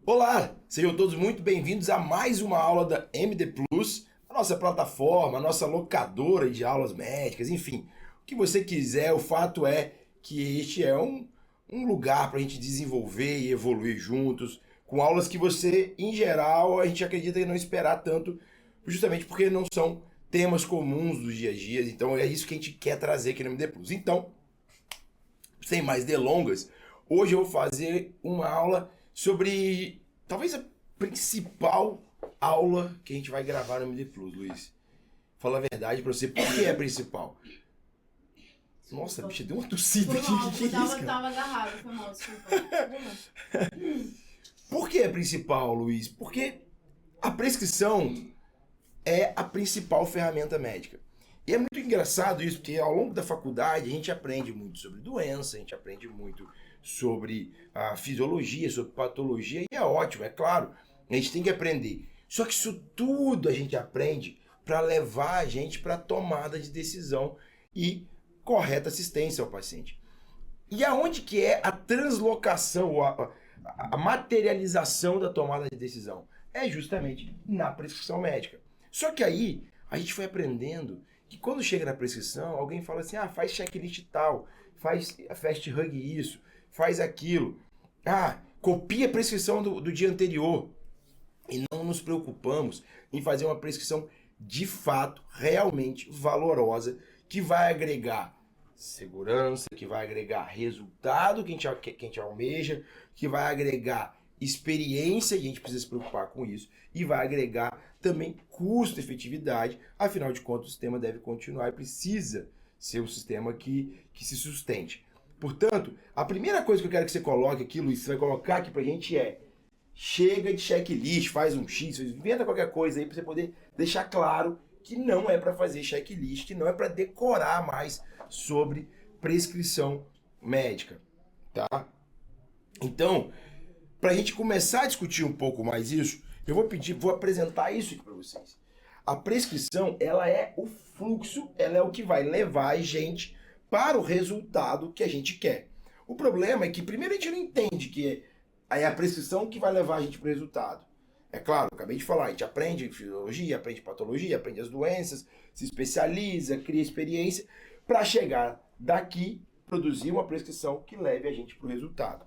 Olá, sejam todos muito bem-vindos a mais uma aula da MD Plus, a nossa plataforma, a nossa locadora de aulas médicas, enfim, o que você quiser. O fato é que este é um lugar para a gente desenvolver e evoluir juntos, com aulas que você, em geral, a gente acredita em não esperar tanto, justamente porque não são temas comuns dos dia a dia. Então é isso que a gente quer trazer aqui no MD Plus. Então, sem mais delongas, hoje eu vou fazer uma aula sobre talvez a principal aula que a gente vai gravar no MD Plus, Luiz. Fala a verdade pra você, por que é a principal? Nossa, bicho, deu uma tossida aqui. Que é isso, cara? Tava agarrado, foi mal, desculpa. Por que é principal, Luiz? Porque a prescrição é a principal ferramenta médica. E é muito engraçado isso, porque ao longo da faculdade a gente aprende muito sobre doença, a gente aprende muito sobre a fisiologia, sobre patologia, e é ótimo, é claro, a gente tem que aprender. Só que isso tudo a gente aprende para levar a gente para a tomada de decisão e correta assistência ao paciente. E aonde que é a translocação, a materialização da tomada de decisão? É justamente na prescrição médica. Só que aí a gente foi aprendendo que quando chega na prescrição, alguém fala assim, faz checklist tal, faz fast hug isso, faz aquilo. Copia a prescrição do dia anterior. E não nos preocupamos em fazer uma prescrição de fato, realmente valorosa, que vai agregar segurança, que vai agregar resultado que a gente almeja, que vai agregar experiência, e a gente precisa se preocupar com isso, e vai agregar também custo e efetividade. Afinal de contas, o sistema deve continuar e precisa ser um sistema que se sustente. Portanto, a primeira coisa que eu quero que você coloque aqui, Luiz, você vai colocar aqui pra gente chega de checklist, faz um X, inventa qualquer coisa aí pra você poder deixar claro que não é para fazer checklist, que não é para decorar mais sobre prescrição médica, tá? Então, para a gente começar a discutir um pouco mais isso, eu vou apresentar isso aqui para vocês. A prescrição, ela é o fluxo, ela é o que vai levar a gente para o resultado que a gente quer. O problema é que primeiro a gente não entende que é a prescrição que vai levar a gente para o resultado. É claro, eu acabei de falar, a gente aprende fisiologia, aprende patologia, aprende as doenças, se especializa, cria experiência, para chegar daqui, produzir uma prescrição que leve a gente para o resultado.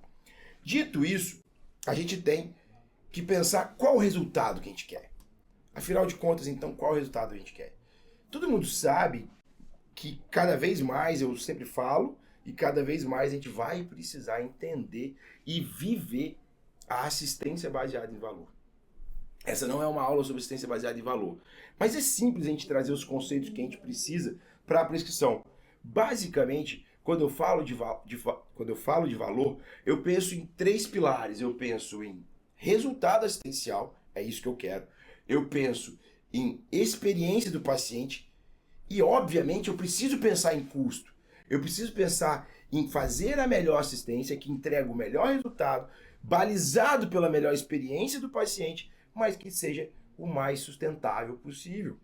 Dito isso, a gente tem que pensar qual o resultado que a gente quer. Afinal de contas, então, qual o resultado a gente quer? Todo mundo sabe que cada vez mais, eu sempre falo, e cada vez mais a gente vai precisar entender e viver a assistência baseada em valor. Essa não é uma aula sobre assistência baseada em valor, mas é simples a gente trazer os conceitos que a gente precisa para a prescrição. Basicamente, quando eu falo de valor, eu penso em 3 pilares. Eu penso em resultado assistencial, é isso que eu quero. Eu penso em experiência do paciente e, obviamente, eu preciso pensar em custo. Eu preciso pensar em fazer a melhor assistência, que entrega o melhor resultado, balizado pela melhor experiência do paciente, mas que seja o mais sustentável possível.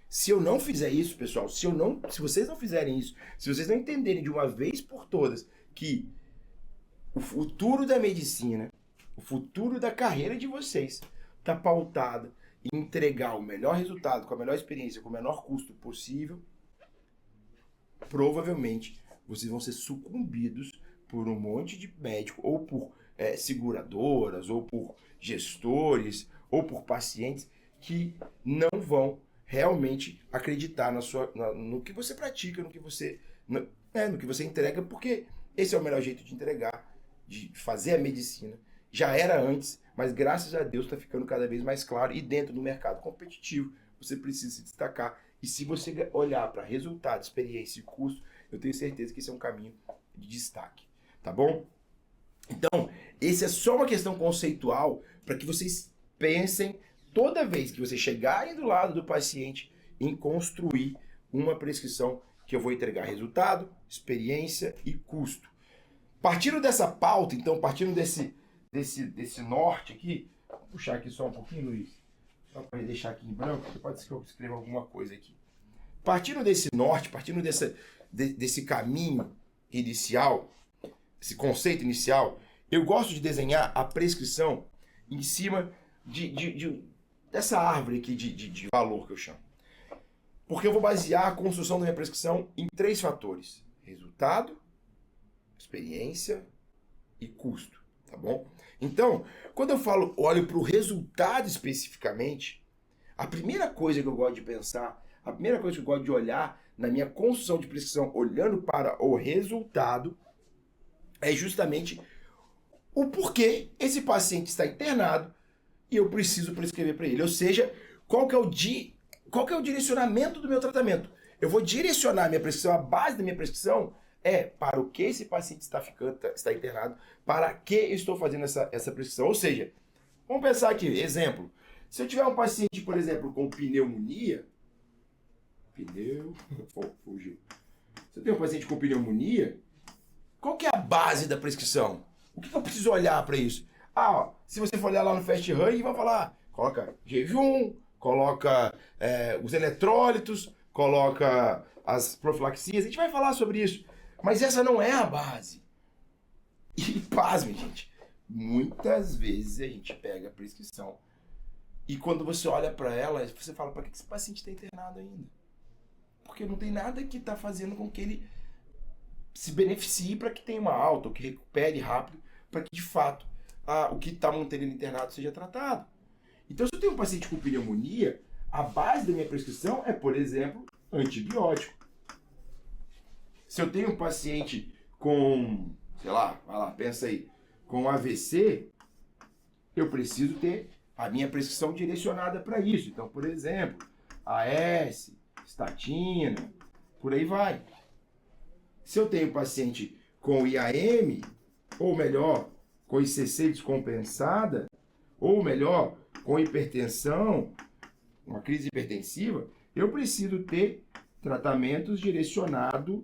Se eu não fizer isso, pessoal, se vocês não fizerem isso, se vocês não entenderem de uma vez por todas que o futuro da medicina, o futuro da carreira de vocês está pautado em entregar o melhor resultado, com a melhor experiência, com o menor custo possível, provavelmente vocês vão ser sucumbidos por um monte de médico, ou por seguradoras, ou por gestores, ou por pacientes que não vão realmente acreditar no que você pratica, no que você entrega, porque esse é o melhor jeito de entregar, de fazer a medicina. Já era antes, mas graças a Deus está ficando cada vez mais claro, e dentro do mercado competitivo você precisa se destacar. E se você olhar para resultado, experiência e custo, eu tenho certeza que esse é um caminho de destaque, tá bom? Então, esse é só uma questão conceitual para que vocês pensem toda vez que vocês chegarem do lado do paciente em construir uma prescrição que eu vou entregar resultado, experiência e custo. Partindo dessa pauta, então, partindo desse norte aqui, vou puxar aqui só um pouquinho, Luiz, só para deixar aqui em branco, pode ser que eu escreva alguma coisa aqui. Partindo desse norte, partindo desse caminho inicial, esse conceito inicial, eu gosto de desenhar a prescrição em cima dessa árvore aqui de valor que eu chamo. Porque eu vou basear a construção da minha prescrição em 3 fatores: resultado, experiência e custo, tá bom? Então, quando eu olho para o resultado especificamente, a primeira coisa que eu gosto de pensar, a primeira coisa que eu gosto de olhar na minha construção de prescrição, olhando para o resultado, é justamente o porquê esse paciente está internado e eu preciso prescrever para ele. Ou seja, qual que é o direcionamento do meu tratamento? Eu vou direcionar a minha prescrição, a base da minha prescrição é para o que esse paciente está internado, para que eu estou fazendo essa prescrição. Ou seja, vamos pensar aqui, exemplo, se eu tiver um paciente, por exemplo, com pneumonia, fugiu. Se eu tenho um paciente com pneumonia, qual que é a base da prescrição? O que eu preciso olhar para isso? Se você for olhar lá no Fast Run, vai falar, coloca jejum, coloca os eletrólitos, coloca as profilaxias, a gente vai falar sobre isso. Mas essa não é a base. E pasme, gente, muitas vezes a gente pega a prescrição e quando você olha para ela, você fala, para que esse paciente está internado ainda? Porque não tem nada que está fazendo com que ele se beneficie para que tenha uma alta, ou que recupere rápido, para que de fato o que está mantendo ele internado seja tratado. Então, se eu tenho um paciente com pneumonia, a base da minha prescrição é, por exemplo, antibiótico. Se eu tenho um paciente com, sei lá, vai lá, pensa aí, com AVC, eu preciso ter a minha prescrição direcionada para isso. Então, por exemplo, AS, estatina, por aí vai. Se eu tenho paciente com IAM, ou melhor, com ICC descompensada, ou melhor, com hipertensão, uma crise hipertensiva, eu preciso ter tratamentos direcionados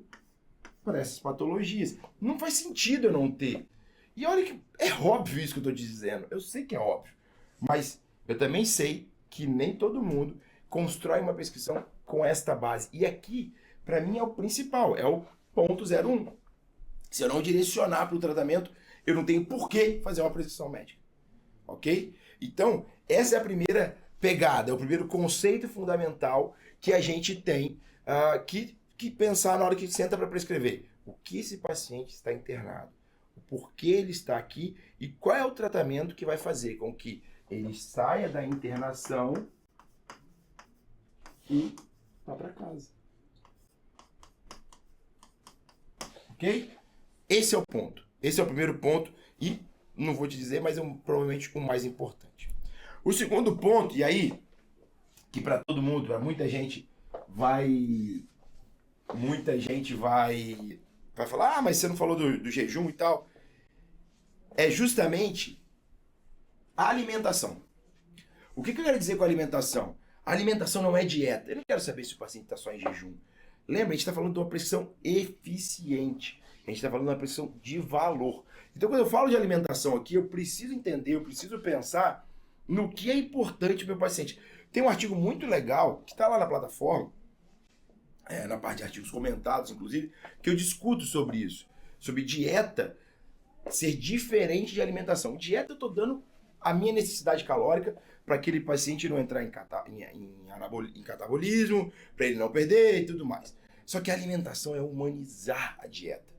para essas patologias. Não faz sentido eu não ter. E olha que é óbvio isso que eu estou te dizendo. Eu sei que é óbvio. Mas eu também sei que nem todo mundo constrói uma prescrição com esta base. E aqui, para mim, é o principal. É o ponto 01. Se eu não direcionar para o tratamento, eu não tenho por que fazer uma prescrição médica. Ok? Então, essa é a primeira pegada, é o primeiro conceito fundamental que a gente tem que pensar na hora que senta para prescrever. O que esse paciente está internado? O porquê ele está aqui e qual é o tratamento que vai fazer com que ele saia da internação e vá para casa. Ok? Esse é o ponto. Esse é o primeiro ponto e não vou te dizer, mas é provavelmente o mais importante. O segundo ponto, e aí, que para todo mundo, para muita gente vai falar, mas você não falou do jejum e tal, é justamente a alimentação. O que eu quero dizer com a alimentação? A alimentação não é dieta. Eu não quero saber se o paciente está só em jejum. Lembra, a gente está falando de uma prescrição eficiente. A gente está falando de uma prescrição de valor. Então, quando eu falo de alimentação aqui, eu preciso entender, eu preciso pensar no que é importante para o meu paciente. Tem um artigo muito legal, que está lá na plataforma, na parte de artigos comentados, inclusive, que eu discuto sobre isso. Sobre dieta ser diferente de alimentação. Dieta eu estou dando a minha necessidade calórica para aquele paciente não entrar em catabolismo, para ele não perder e tudo mais. Só que a alimentação é humanizar a dieta.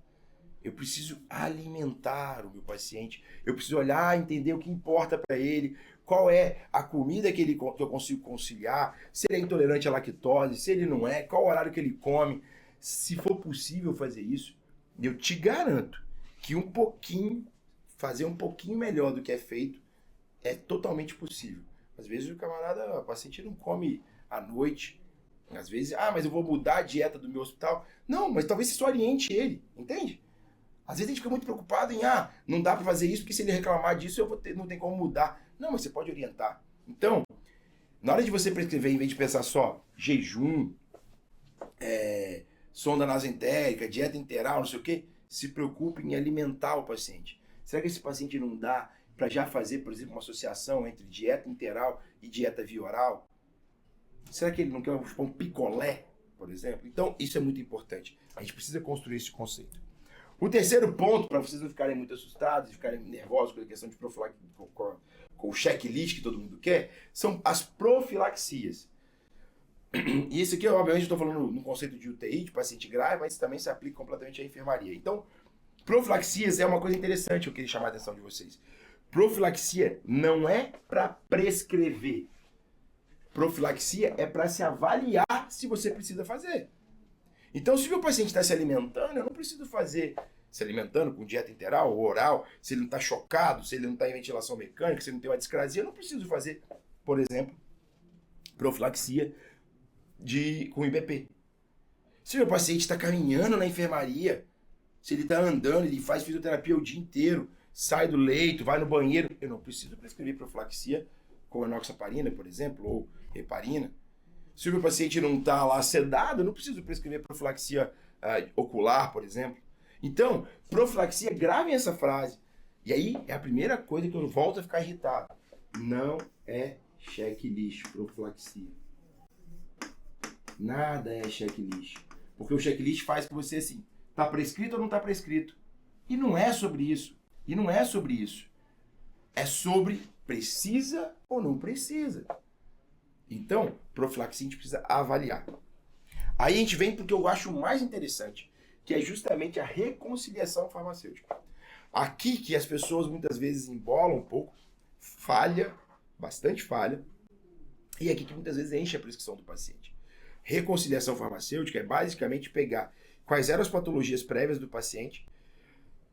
Eu preciso alimentar o meu paciente, eu preciso olhar, entender o que importa para ele, qual é a comida que eu consigo conciliar, se ele é intolerante à lactose, se ele não é, qual o horário que ele come. Se for possível fazer isso, eu te garanto que fazer um pouquinho melhor do que é feito, é totalmente possível. Às vezes o paciente não come à noite, às vezes, mas eu vou mudar a dieta do meu hospital. Não, mas talvez você oriente ele, entende? Às vezes a gente fica muito preocupado em, não dá para fazer isso, porque se ele reclamar disso, não tem como mudar. Não, mas você pode orientar. Então, na hora de você prescrever, em vez de pensar só jejum, sonda nasentérica, dieta interal, não sei o quê, se preocupe em alimentar o paciente. Será que esse paciente não dá para já fazer, por exemplo, uma associação entre dieta interal e dieta via oral? Será que ele não quer um picolé, por exemplo? Então, isso é muito importante. A gente precisa construir esse conceito. O terceiro ponto, para vocês não ficarem muito assustados, ficarem nervosos com a questão de com o checklist que todo mundo quer, são as profilaxias. E isso aqui, obviamente, eu estou falando no conceito de UTI, de paciente grave, mas também se aplica completamente à enfermaria. Então, profilaxias é uma coisa interessante que eu queria chamar a atenção de vocês. Profilaxia não é para prescrever. Profilaxia é para se avaliar se você precisa fazer. Então, se o meu paciente está se alimentando, eu não preciso fazer se alimentando com dieta interal ou oral, se ele não está chocado, se ele não está em ventilação mecânica, se ele não tem uma discrasia, eu não preciso fazer, por exemplo, profilaxia com IBP. Se o meu paciente está caminhando na enfermaria, se ele está andando, ele faz fisioterapia o dia inteiro, sai do leito, vai no banheiro, eu não preciso prescrever profilaxia com enoxaparina, por exemplo, ou heparina. Se o meu paciente não está lá sedado, eu não preciso prescrever profilaxia ocular, por exemplo. Então, profilaxia, gravem essa frase. E aí é a primeira coisa que eu volto a ficar irritado. Não é checklist, profilaxia. Nada é checklist. Porque o checklist faz com você assim, tá prescrito ou não tá prescrito? E não é sobre isso. E não é sobre isso. É sobre precisa ou não precisa. Então, profilaxia a gente precisa avaliar. Aí a gente vem porque eu acho mais interessante, que é justamente a reconciliação farmacêutica. Aqui que as pessoas muitas vezes embolam um pouco, falha, bastante falha, e aqui que muitas vezes enche a prescrição do paciente. Reconciliação farmacêutica é basicamente pegar quais eram as patologias prévias do paciente,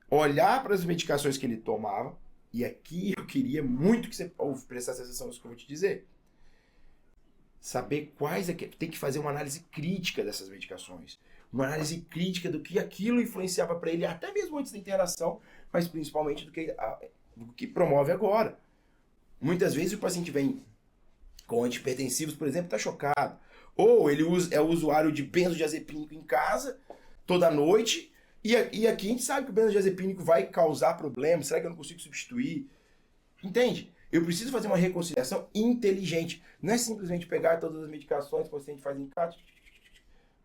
olhar para as medicações que ele tomava, e aqui eu queria muito que você prestasse atenção nisso que eu vou te dizer. Saber quais é que tem que fazer uma análise crítica dessas medicações. Uma análise crítica do que aquilo influenciava para ele, até mesmo antes da internação, mas principalmente do que promove agora. Muitas vezes o paciente vem com antihipertensivos, por exemplo, está chocado. Ou ele é usuário de benzodiazepínico em casa, toda noite, e aqui a gente sabe que o benzodiazepínico vai causar problemas, será que eu não consigo substituir? Entende? Eu preciso fazer uma reconciliação inteligente. Não é simplesmente pegar todas as medicações que o paciente faz em casa,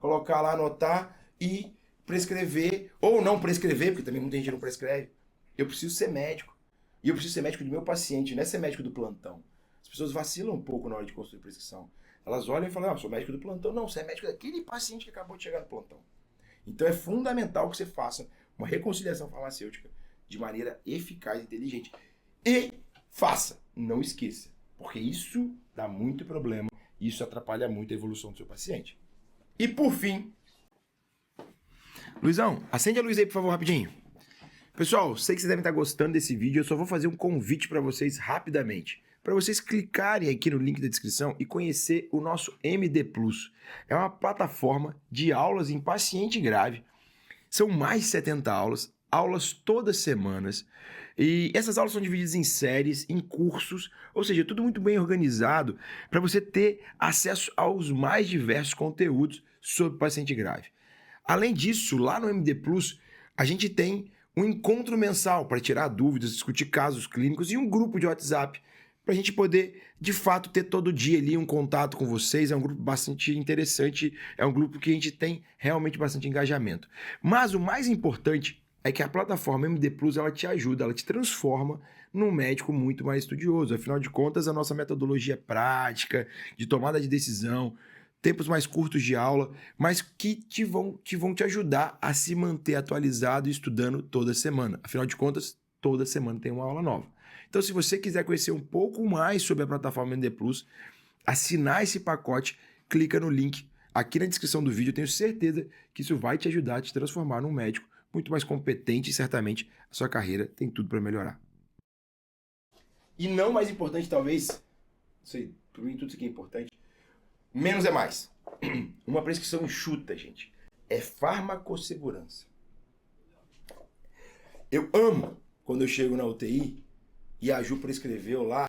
colocar lá, anotar e prescrever, ou não prescrever, porque também muita gente não prescreve. Eu preciso ser médico. E eu preciso ser médico do meu paciente, não é ser médico do plantão. As pessoas vacilam um pouco na hora de construir prescrição. Elas olham e falam, sou médico do plantão. Não, você é médico daquele paciente que acabou de chegar no plantão. Então é fundamental que você faça uma reconciliação farmacêutica de maneira eficaz e inteligente. E faça, não esqueça, porque isso dá muito problema e isso atrapalha muito a evolução do seu paciente. E por fim, Luizão, acende a luz aí por favor rapidinho. Pessoal, sei que vocês devem estar gostando desse vídeo, eu só vou fazer um convite para vocês rapidamente, para vocês clicarem aqui no link da descrição e conhecer o nosso MD Plus. É uma plataforma de aulas em paciente grave, são mais de 70 aulas todas semanas. E essas aulas são divididas em séries, em cursos, ou seja, tudo muito bem organizado para você ter acesso aos mais diversos conteúdos sobre paciente grave. Além disso, lá no MD Plus, a gente tem um encontro mensal para tirar dúvidas, discutir casos clínicos e um grupo de WhatsApp para a gente poder, de fato, ter todo dia ali um contato com vocês. É um grupo bastante interessante, é um grupo que a gente tem realmente bastante engajamento. Mas o mais importante é que a plataforma MD Plus, ela te ajuda, ela te transforma num médico muito mais estudioso. Afinal de contas, a nossa metodologia prática, de tomada de decisão, tempos mais curtos de aula, mas que vão te ajudar a se manter atualizado e estudando toda semana. Afinal de contas, toda semana tem uma aula nova. Então, se você quiser conhecer um pouco mais sobre a plataforma MD Plus, assinar esse pacote, clica no link aqui na descrição do vídeo. Eu tenho certeza que isso vai te ajudar a te transformar num médico muito mais competente e certamente a sua carreira tem tudo para melhorar. E não mais importante, talvez, não sei, para mim tudo isso aqui é importante, menos é mais. Uma prescrição enxuta, gente. É farmacossegurança. Eu amo quando eu chego na UTI e a Ju prescreveu lá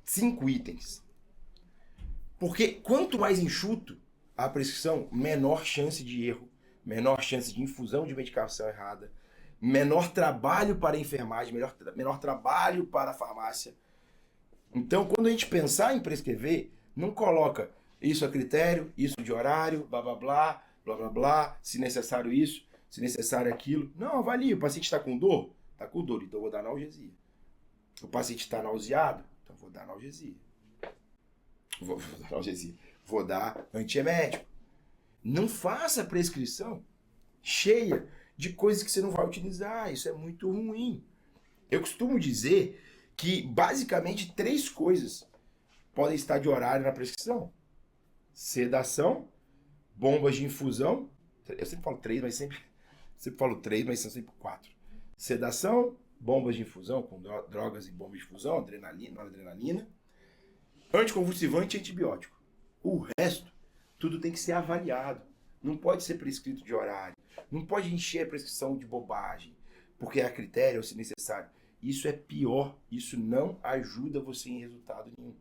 5 itens. Porque quanto mais enxuto a prescrição, menor chance de erro, menor chance de infusão de medicação errada, menor trabalho para a enfermagem, menor trabalho para a farmácia. Então, quando a gente pensar em prescrever, não coloca isso a critério, isso de horário, blá, blá, blá, blá, blá, blá, se necessário isso, se necessário aquilo. Não, avalie, o paciente está com dor? Está com dor, então eu vou dar analgesia. O paciente está nauseado, então vou dar analgesia. Vou dar analgesia. Vou dar antiemético. Não faça prescrição cheia de coisas que você não vai utilizar. Isso é muito ruim. Eu costumo dizer que basicamente 3 coisas podem estar de horário na prescrição: sedação, bombas de infusão. Eu sempre falo 3, mas sempre falo 3, mas são sempre 4. Sedação, bombas de infusão, com drogas e bombas de infusão, adrenalina, noradrenalina, anticonvulsivante e antibiótico. O resto, tudo tem que ser avaliado. Não pode ser prescrito de horário. Não pode encher a prescrição de bobagem, porque é a critério ou se necessário. Isso é pior. Isso não ajuda você em resultado nenhum.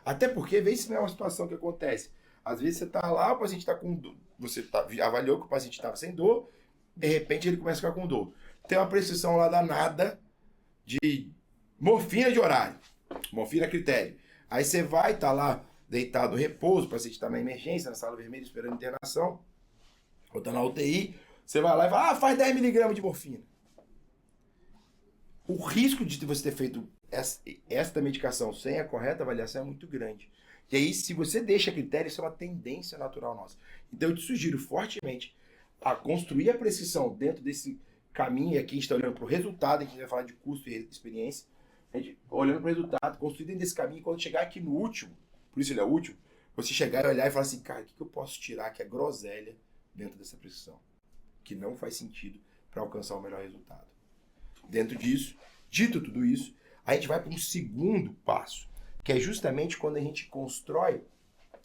Até porque, vê se não é uma situação que acontece. Às vezes você está lá, o paciente está com dor. Você avaliou que o paciente estava sem dor, de repente ele começa a ficar com dor. Tem uma prescrição lá danada de morfina de horário. Morfina a critério. Aí você vai, tá lá deitado no repouso, o paciente está na emergência, na sala vermelha, esperando internação, ou tá na UTI, você vai lá e fala, faz 10 mg de morfina. O risco de você ter feito esta medicação sem a correta avaliação é muito grande. E aí, se você deixa a critério, isso é uma tendência natural nossa. Então, eu te sugiro fortemente a construir a prescrição dentro desse caminho, e aqui a gente está olhando para o resultado, a gente vai falar de custo e experiência, a gente olhando para o resultado, construir dentro desse caminho, e quando chegar aqui no último, por isso ele é útil, você chegar e olhar e falar assim, cara, o que eu posso tirar que é groselha dentro dessa prescrição, que não faz sentido para alcançar o melhor resultado. Dentro disso, dito tudo isso, a gente vai para um segundo passo, que é justamente quando a gente constrói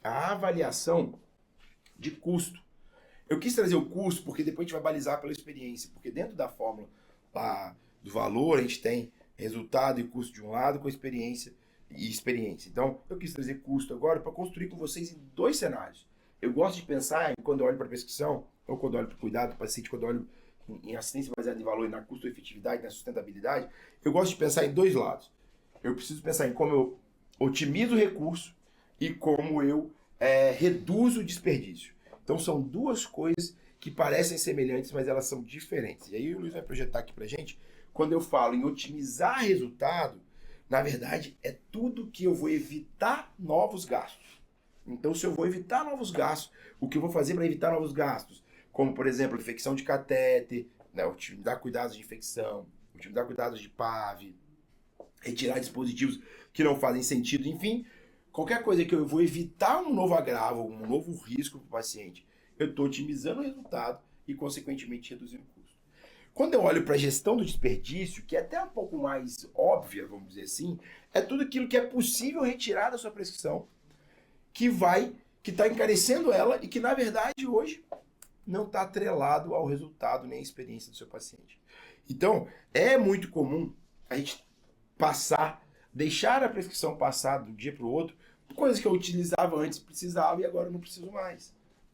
a avaliação de custo. Eu quis trazer o custo porque depois a gente vai balizar pela experiência, porque dentro da fórmula do valor a gente tem resultado e custo de um lado com experiência e experiência. Então, eu quis trazer custo agora para construir com vocês em 2 cenários. Eu gosto de pensar, quando eu olho para a prescrição, ou quando eu olho para o cuidado do paciente, quando eu olho em assistência baseada em valor e na custo-efetividade, na sustentabilidade, eu gosto de pensar em 2 lados. Eu preciso pensar em como eu otimizo o recurso e como eu reduzo o desperdício. Então, são 2 coisas que parecem semelhantes, mas elas são diferentes. E aí o Luiz vai projetar aqui para a gente, quando eu falo em otimizar resultado, na verdade, é tudo que eu vou evitar novos gastos. Então, se eu vou evitar novos gastos, o que eu vou fazer para evitar novos gastos? Como, por exemplo, infecção de catéter, né, otimizar cuidados de infecção, otimizar cuidados de PAV, retirar dispositivos que não fazem sentido, enfim, qualquer coisa que eu vou evitar um novo agravo, um novo risco para o paciente, eu estou otimizando o resultado e, consequentemente, reduzindo o custo. Quando eu olho para a gestão do desperdício, que é até um pouco mais óbvia, vamos dizer assim, é tudo aquilo que é possível retirar da sua prescrição, que está encarecendo ela e que, na verdade, hoje não está atrelado ao resultado nem à experiência do seu paciente. Então, é muito comum a gente deixar a prescrição passar de um dia para o outro, coisas que eu utilizava antes, precisava e agora não preciso mais.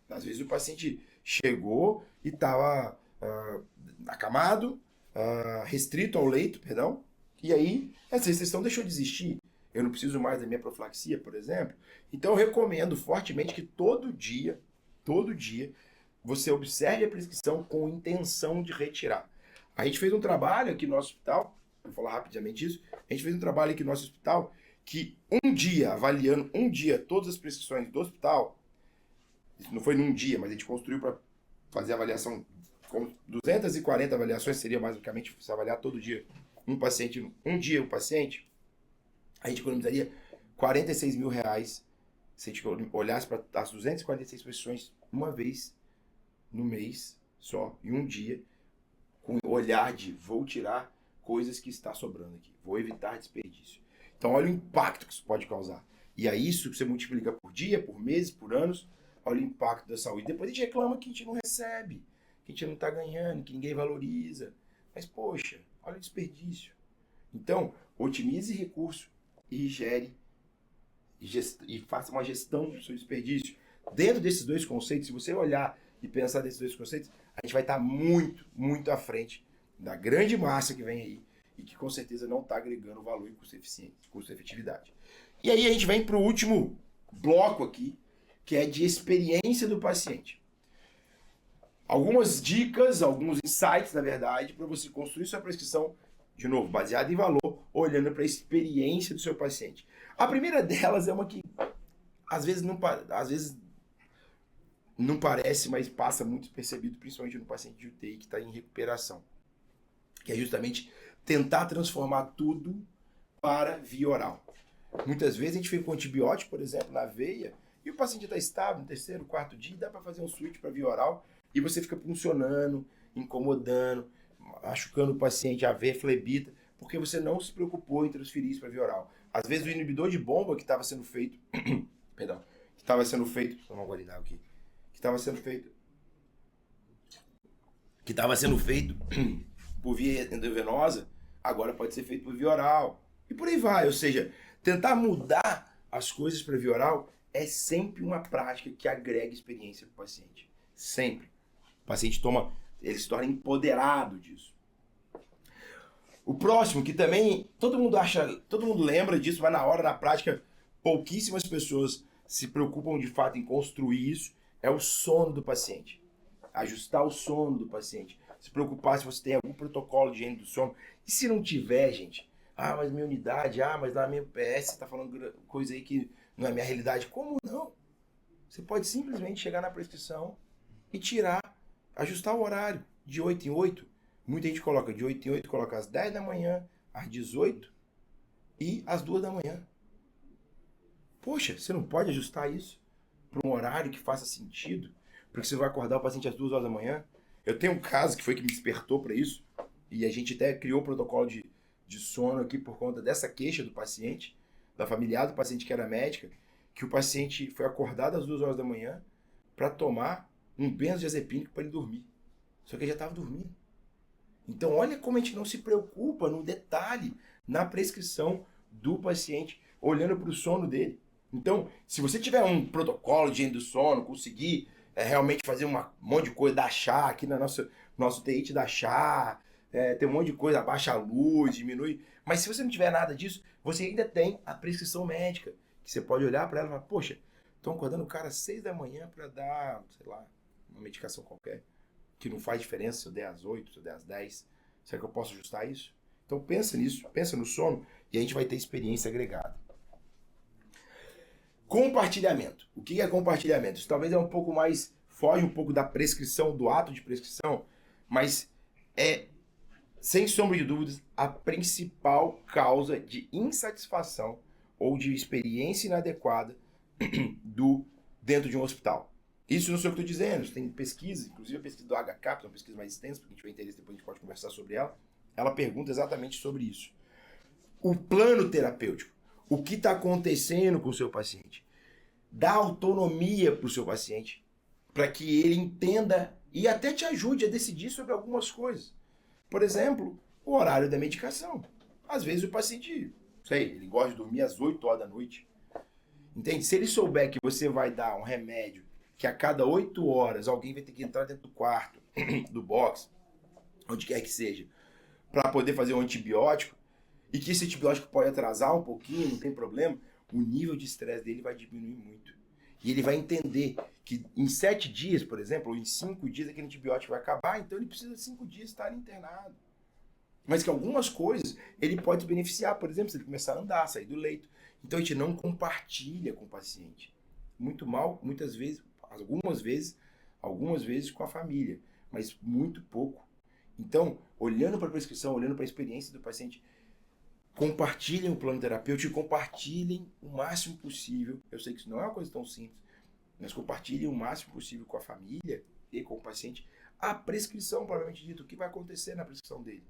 Às vezes o paciente chegou e estava acamado, restrito ao leito, perdão, e aí essa restrição deixou de existir. Eu não preciso mais da minha profilaxia, por exemplo. Então eu recomendo fortemente que todo dia, você observe a prescrição com intenção de retirar. A gente fez um trabalho aqui no nosso hospital, vou falar rapidamente isso, a gente fez um trabalho aqui no nosso hospital que avaliando um dia todas as prescrições do hospital, isso não foi num dia, mas a gente construiu para fazer a avaliação, com 240 avaliações, seria basicamente se avaliar todo dia um paciente, um dia o paciente, a gente economizaria R$46 mil se a gente olhasse para as 246 prescrições uma vez no mês só, em um dia, com o olhar de vou tirar coisas que está sobrando aqui, vou evitar desperdício. Então olha o impacto que isso pode causar. E é isso que você multiplica por dia, por meses, por anos, olha o impacto da saúde. Depois a gente reclama que a gente não recebe, que a gente não está ganhando, que ninguém valoriza. Mas poxa, olha o desperdício. Então, otimize recurso e e faça uma gestão do seu desperdício. Dentro desses 2 conceitos, se você olhar e pensar nesses 2 conceitos, a gente vai estar muito, muito à frente da grande massa que vem aí e que com certeza não está agregando valor em custo-efetividade. E aí a gente vem para o último bloco aqui, que é de experiência do paciente. Algumas dicas, alguns insights, na verdade, para você construir sua prescrição De novo, baseado em valor, olhando para a experiência do seu paciente. A primeira delas é uma que às vezes não parece, mas passa muito percebido, principalmente no paciente de UTI que está em recuperação. Que é justamente tentar transformar tudo para via oral. Muitas vezes a gente fica com antibiótico, por exemplo, na veia, e o paciente está estável no terceiro, quarto dia, dá para fazer um switch para via oral, e você fica funcionando, incomodando, machucando o paciente, a veia flebita, porque você não se preocupou em transferir isso para via oral. Às vezes o inibidor de bomba que estava sendo feito, perdão, que estava sendo feito, vou tomar um golinho aqui, que estava sendo feito por via endovenosa, agora pode ser feito por via oral. E por aí vai, ou seja, tentar mudar as coisas para via oral é sempre uma prática que agrega experiência para o paciente. Sempre. O paciente ele se torna empoderado disso. O próximo, que também todo mundo lembra disso, mas na hora, na prática, pouquíssimas pessoas se preocupam de fato em construir isso, é o sono do paciente. Ajustar o sono do paciente. Se preocupar se você tem algum protocolo de higiene do sono. E se não tiver, gente? Ah, mas minha unidade, mas lá minha UPS está falando coisa aí que não é minha realidade. Como não? Você pode simplesmente chegar na prescrição e ajustar o horário de 8 em 8. Muita gente coloca de 8 em 8, coloca às 10 da manhã, às 18 e às 2 da manhã. Poxa, você não pode ajustar isso para um horário que faça sentido? Porque você vai acordar o paciente às 2 horas da manhã? Eu tenho um caso que foi que me despertou para isso, e a gente até criou o protocolo de sono aqui por conta dessa queixa do paciente, da familiar do paciente que era médica, que o paciente foi acordado às 2 horas da manhã para tomar um benzodiazepínico para ele dormir. Só que ele já estava dormindo. Então olha como a gente não se preocupa no detalhe, na prescrição do paciente, olhando para o sono dele. Então, se você tiver um protocolo de higiene do sono, conseguir realmente fazer um monte de coisa, dar chá, aqui na nosso TI dá chá, tem um monte de coisa, abaixa a luz, diminui. Mas se você não tiver nada disso, você ainda tem a prescrição médica, que você pode olhar para ela e falar, poxa, estão acordando o cara às 6 da manhã para dar, sei lá, uma medicação qualquer, que não faz diferença se eu der às 8, se eu der às 10. Será que eu posso ajustar isso? Então pensa nisso, pensa no sono e a gente vai ter experiência agregada. Compartilhamento. O que é compartilhamento? Isso talvez foge um pouco da prescrição, do ato de prescrição, mas é, sem sombra de dúvidas, a principal causa de insatisfação ou de experiência inadequada dentro de um hospital. Isso não sou eu que estou dizendo, tem pesquisa, inclusive a pesquisa do HCAP, uma pesquisa mais extensa, porque a gente tiver interesse, depois a gente pode conversar sobre ela. Ela pergunta exatamente sobre isso. O plano terapêutico. O que está acontecendo com o seu paciente? Dá autonomia para o seu paciente, para que ele entenda e até te ajude a decidir sobre algumas coisas. Por exemplo, o horário da medicação. Às vezes o paciente, ele gosta de dormir às 8 horas da noite. Entende? Se ele souber que você vai dar um remédio que a cada 8 horas alguém vai ter que entrar dentro do quarto, do box, onde quer que seja, para poder fazer um antibiótico, e que esse antibiótico pode atrasar um pouquinho, não tem problema, o nível de estresse dele vai diminuir muito. E ele vai entender que em 7 dias, por exemplo, ou em 5 dias, aquele antibiótico vai acabar, então ele precisa de 5 dias estar internado. Mas que algumas coisas ele pode se beneficiar, por exemplo, se ele começar a andar, sair do leito. Então a gente não compartilha com o paciente. Muito mal, muitas vezes, algumas vezes com a família, mas muito pouco. Então, olhando para a prescrição, olhando para a experiência do paciente, compartilhem o plano terapêutico e compartilhem o máximo possível. Eu sei que isso não é uma coisa tão simples, mas compartilhem o máximo possível com a família e com o paciente a prescrição, provavelmente dito, o que vai acontecer na prescrição dele.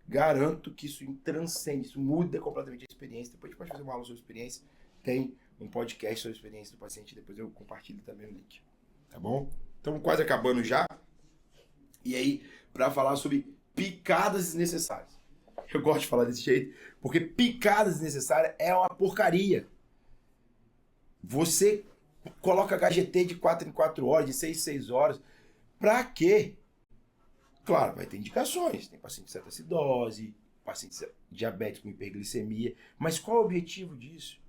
Garanto que isso transcende, isso muda completamente a experiência. Depois a gente pode fazer uma aula sobre experiência, tem um podcast sobre a experiência do paciente, depois eu compartilho também o link. Tá bom? Estamos quase acabando já. E aí, para falar sobre picadas desnecessárias. Eu gosto de falar desse jeito, porque picadas desnecessárias é uma porcaria. Você coloca HGT de 4 em 4 horas, de 6 em 6 horas. Pra quê? Claro, vai ter indicações. Tem paciente de cetoacidose, paciente diabético com hiperglicemia. Mas qual é o objetivo disso?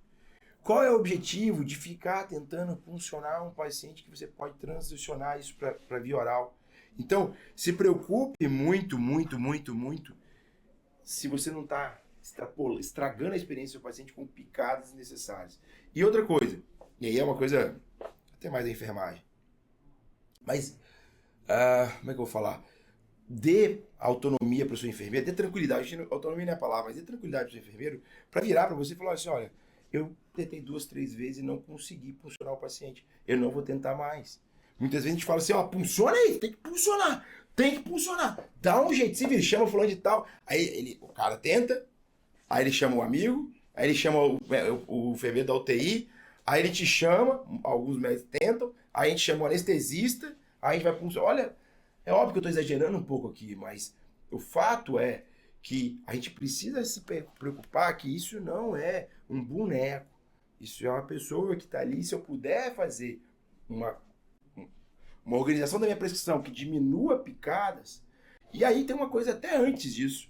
Qual é o objetivo de ficar tentando funcionar um paciente que você pode transicionar isso para via oral? Então, se preocupe muito, muito, muito, muito se você não está estragando a experiência do seu paciente com picadas desnecessárias. E outra coisa, e aí é uma coisa até mais da enfermagem, mas como é que eu vou falar? Dê autonomia para o seu enfermeiro, dê tranquilidade, autonomia não é a palavra, mas dê tranquilidade para o seu enfermeiro para virar para você e falar assim, olha, eu tentei 2, 3 vezes e não consegui puncionar o paciente, eu não vou tentar mais. Muitas vezes a gente fala assim, ó, funciona aí, tem que funcionar, dá um jeito, se vira, chama fulano de tal, aí o cara tenta, aí ele chama o amigo, aí ele chama o enfermeiro da UTI, aí ele te chama, alguns médicos tentam, aí a gente chama o anestesista, aí a gente vai funcionar, olha, é óbvio que eu estou exagerando um pouco aqui, mas o fato é que a gente precisa se preocupar que isso não é um boneco. Isso é uma pessoa que está ali. Se eu puder fazer uma organização da minha prescrição que diminua picadas, e aí tem uma coisa até antes disso.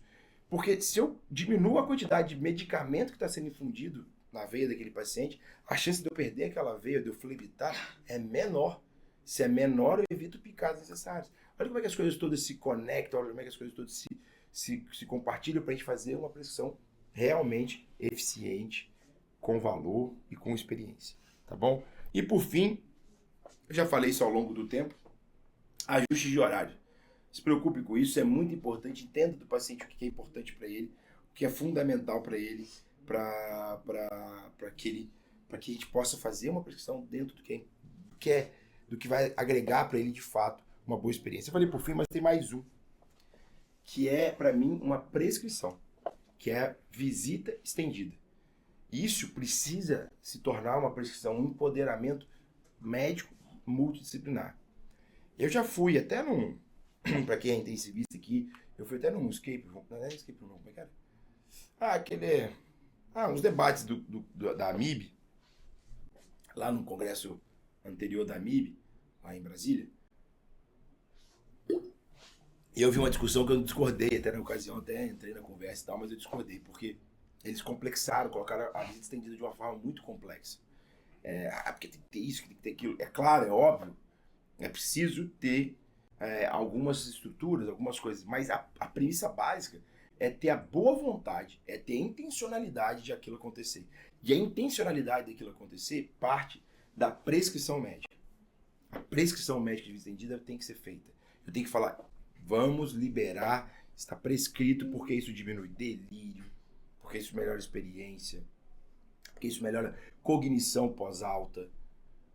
Porque se eu diminuo a quantidade de medicamento que está sendo infundido na veia daquele paciente, a chance de eu perder aquela veia, de eu flebitar, é menor. Se é menor, eu evito picadas necessárias. Olha como é que as coisas todas se conectam, olha como é que as coisas todas se compartilham para a gente fazer uma prescrição realmente eficiente, com valor e com experiência. Tá bom? E por fim, eu já falei isso ao longo do tempo, ajuste de horário. Se preocupe com isso, é muito importante. Entenda do paciente o que é importante para ele, o que é fundamental para ele, para que a gente possa fazer uma prescrição dentro do que vai agregar para ele de fato uma boa experiência. Eu falei por fim, mas tem mais um, que é para mim uma prescrição, que é visita estendida. Isso precisa se tornar uma prescrição, um empoderamento médico multidisciplinar. Eu já fui até num, para quem é intensivista aqui, eu fui até num escape room, não é escape room, como é que era? Uns debates da AMIB, lá no congresso anterior da AMIB, lá em Brasília. E eu vi uma discussão que eu discordei, até na ocasião, até entrei na conversa e tal, mas eu discordei, porque eles complexaram, colocaram a visita estendida de uma forma muito complexa. Porque tem que ter isso, tem que ter aquilo. É claro, é óbvio, é preciso ter algumas estruturas, algumas coisas, mas a premissa básica é ter a boa vontade, é ter a intencionalidade de aquilo acontecer. E a intencionalidade daquilo acontecer parte da prescrição médica. A prescrição médica de visita estendida tem que ser feita. Eu tenho que falar, vamos liberar, está prescrito porque isso diminui delírio, porque isso melhora a experiência, porque isso melhora cognição pós-alta,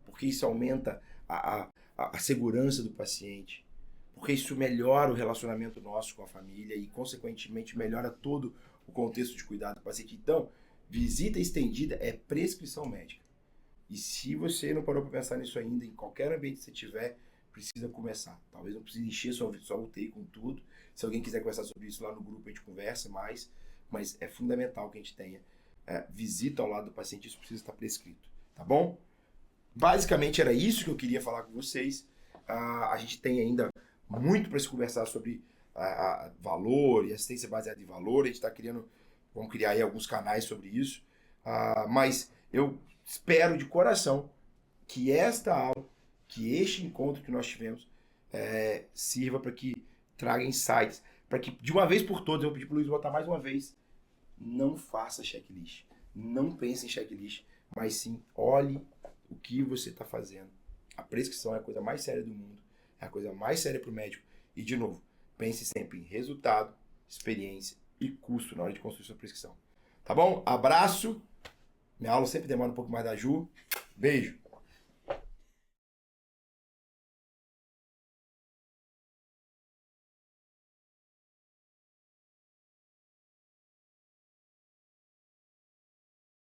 porque isso aumenta a segurança do paciente, porque isso melhora o relacionamento nosso com a família e, consequentemente, melhora todo o contexto de cuidado do paciente. Então, visita estendida é prescrição médica. E se você não parou para pensar nisso ainda, em qualquer ambiente que você tiver, precisa começar. Talvez não precise encher sua UTI com tudo. Se alguém quiser conversar sobre isso lá no grupo, a gente conversa mais. Mas é fundamental que a gente tenha visita ao lado do paciente, isso precisa estar prescrito. Tá bom? Basicamente era isso que eu queria falar com vocês. A gente tem ainda muito para se conversar sobre valor e assistência baseada em valor. A gente está vamos criar aí alguns canais sobre isso. Mas eu espero de coração que esta aula, que este encontro que nós tivemos, sirva para que traga insights, para que de uma vez por todas, eu vou pedir para o Luiz voltar mais uma vez, não faça checklist, não pense em checklist, mas sim olhe o que você está fazendo. A prescrição é a coisa mais séria do mundo, é a coisa mais séria para o médico. E de novo, pense sempre em resultado, experiência e custo na hora de construir sua prescrição. Tá bom? Abraço. Minha aula sempre demora um pouco mais da Ju. Beijo.